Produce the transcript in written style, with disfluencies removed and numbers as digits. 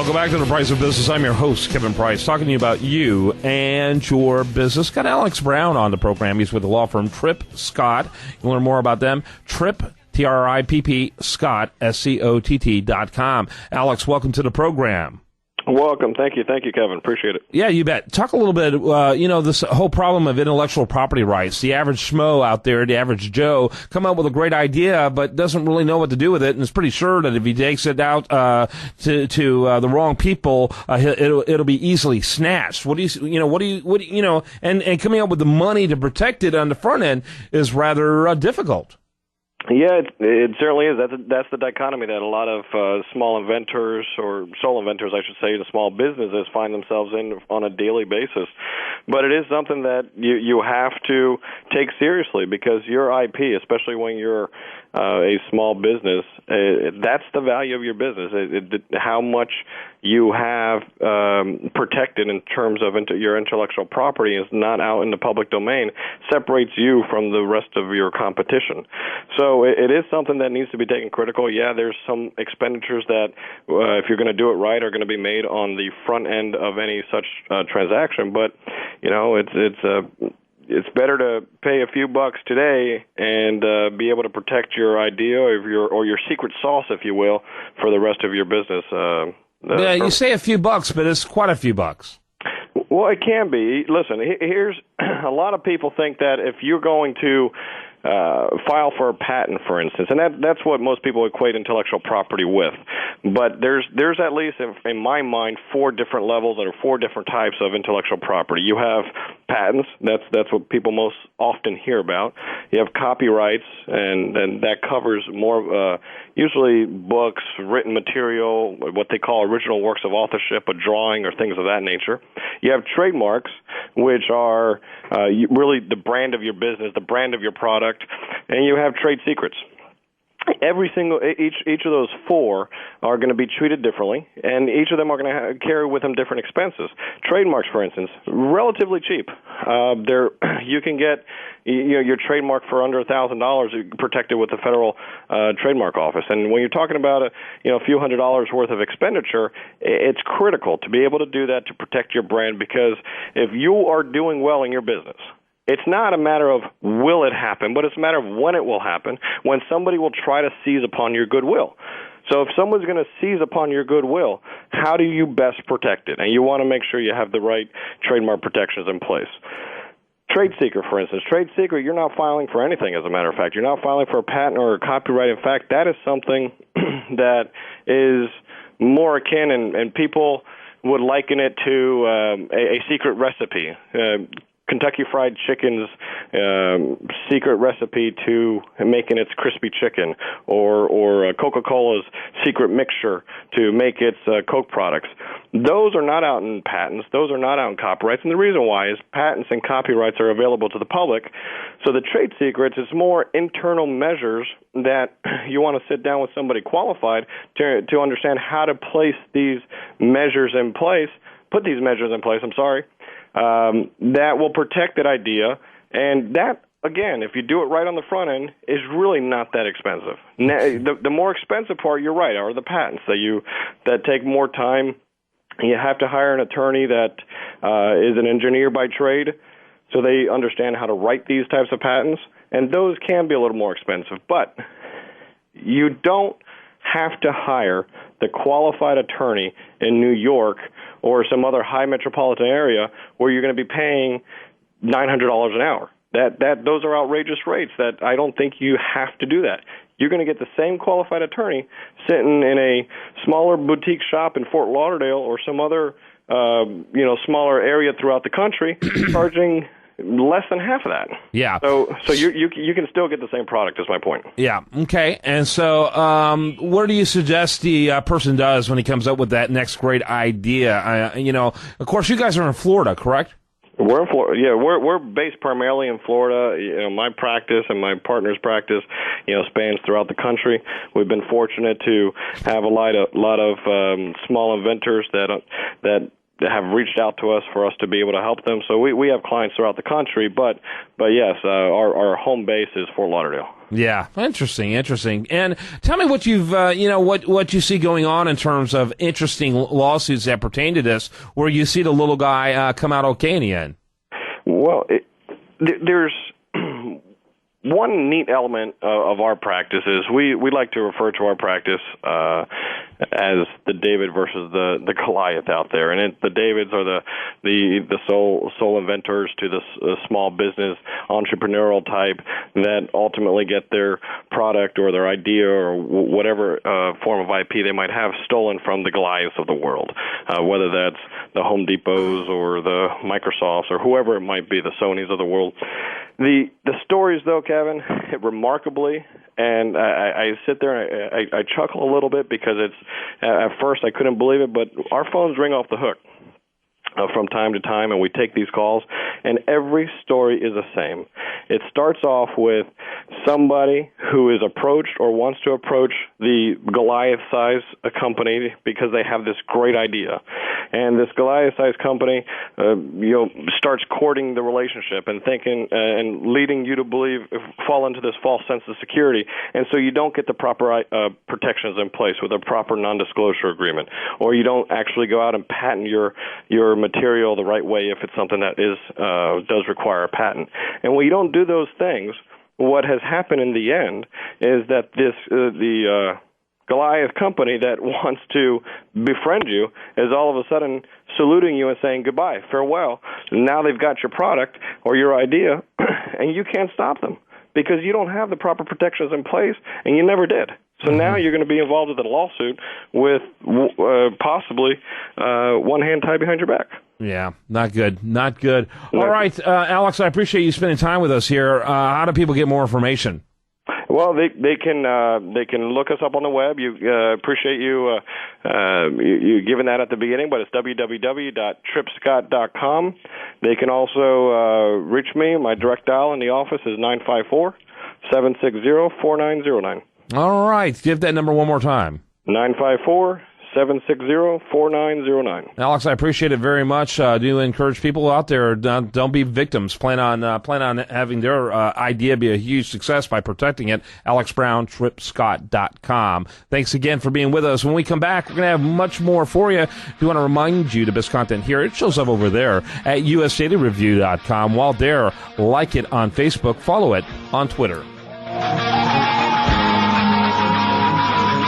Welcome back to The Price of Business. I'm your host, Kevin Price, talking to you about you and your business. Got Alex Brown on the program. He's with the law firm Tripp Scott. You learn more about them. Tripp, Tripp, Scott, SCOTT.com. Alex, welcome to the program. Welcome. Thank you, Kevin. Appreciate it. Yeah, you bet. Talk a little bit, this whole problem of intellectual property rights. The average schmo out there, the average Joe, come up with a great idea, but doesn't really know what to do with it, and is pretty sure that if he takes it out to the wrong people, it'll be easily snatched. And coming up with the money to protect it on the front end is rather difficult. Yeah, it certainly is. That's the dichotomy that a lot of small inventors, or sole inventors, I should say, the small businesses find themselves in on a daily basis. But it is something that you have to take seriously, because your IP, especially when you're a small business, that's the value of your business. How much you have protected in terms of your intellectual property is not out in the public domain, separates you from the rest of your competition. So it is something that needs to be taken critical. Yeah, there's some expenditures that, if you're going to do it right, are going to be made on the front end of any such transaction. But it's better to pay a few bucks today and be able to protect your idea or your secret sauce, if you will, for the rest of your business. Yeah, you say a few bucks, but it's quite a few bucks. Well, it can be. Listen, here's a lot of people think that if you're going to file for a patent, for instance, and that's what most people equate intellectual property with. But there's at least, in my mind, 4 different levels or 4 different types of intellectual property. You have patents. That's what people most often hear about. You have copyrights, and that covers more usually books, written material, what they call original works of authorship, a drawing, or things of that nature. You have trademarks, which are really the brand of your business, the brand of your product, and you have trade secrets. Each of those 4 are going to be treated differently, and each of them are going to carry with them different expenses. Trademarks, for instance, relatively cheap. You can get your trademark for under $1,000 protected with the Federal Trademark Office. And when you're talking about a few $100s worth of expenditure, it's critical to be able to do that to protect your brand, because if you are doing well in your business, it's not a matter of will it happen, but it's a matter of when it will happen, when somebody will try to seize upon your goodwill. So if someone's going to seize upon your goodwill, how do you best protect it? And you want to make sure you have the right trademark protections in place. Trade secret, for instance. Trade secret, you're not filing for anything, as a matter of fact. You're not filing for a patent or a copyright. In fact, that is something that is more akin, and people would liken it to a secret recipe. Kentucky Fried Chicken's secret recipe to making its crispy chicken, or Coca-Cola's secret mixture to make its Coke products. Those are not out in patents. Those are not out in copyrights. And the reason why is patents and copyrights are available to the public. So the trade secrets is more internal measures that you want to sit down with somebody qualified to understand how to place these measures in place, that will protect that idea. And that, again, if you do it right on the front end, is really not that expensive. The more expensive part, you're right, are the patents that take more time. You have to hire an attorney that is an engineer by trade, so they understand how to write these types of patents, and those can be a little more expensive. But you don't have to hire the qualified attorney in New York or some other high metropolitan area where you're going to be paying $900 an hour. Those are outrageous rates. That I don't think you have to do that. You're going to get the same qualified attorney sitting in a smaller boutique shop in Fort Lauderdale or some other smaller area throughout the country, charging less than half of that. Yeah. So you can still get the same product, is my point. Yeah. Okay. And so what do you suggest the person does when he comes up with that next great idea? Of course, you guys are in Florida, correct? We're in Florida. Yeah, we're based primarily in Florida. My practice and my partner's practice, spans throughout the country. We've been fortunate to have a lot of small inventors that have reached out to us for us to be able to help them. So we have clients throughout the country, but yes, our home base is Fort Lauderdale. Yeah, interesting. And tell me what you've, what you see going on in terms of interesting lawsuits that pertain to this, where you see the little guy come out okay in the end. Well, there's one neat element of our practice is we like to refer to our practice as the David versus the Goliath out there, and the Davids are the sole inventors to the small business entrepreneurial type that ultimately get their product or their idea or whatever form of IP they might have stolen from the Goliaths of the world, whether that's the Home Depots or the Microsofts or whoever it might be, the Sonys of the world. The stories, though, Kevin, remarkably, and I sit there and I chuckle a little bit because it's at first I couldn't believe it, but our phones ring off the hook from time to time, and we take these calls, and every story is the same. It starts off with somebody who is approached or wants to approach the Goliath-sized company because they have this great idea. And this Goliath-sized company, starts courting the relationship and thinking and leading you to fall into this false sense of security. And so you don't get the proper protections in place with a proper non-disclosure agreement, or you don't actually go out and patent your material the right way if it's something that does require a patent. And when you don't do those things, what has happened in the end is that the Goliath company that wants to befriend you is all of a sudden saluting you and saying goodbye, farewell. Now they've got your product or your idea, and you can't stop them because you don't have the proper protections in place, and you never did. So now you're going to be involved with a lawsuit with possibly one hand tied behind your back. Yeah, not good. All right, Alex, I appreciate you spending time with us here. How do people get more information? Well, they can look us up on the web. Appreciate you giving that at the beginning, but it's www.tripscott.com. They can also reach me. My direct dial in the office is 954-760-4909. All right, give that number one more time. 954-760-4909. Alex, I appreciate it very much. Do encourage people out there, don't be victims. Plan on having their idea be a huge success by protecting it. Alex Brown, TripScott.com. Thanks again for being with us. When we come back, we're going to have much more for you. We want to remind you the best content here. It shows up over there at USDailyReview.com. While there, like it on Facebook, follow it on Twitter.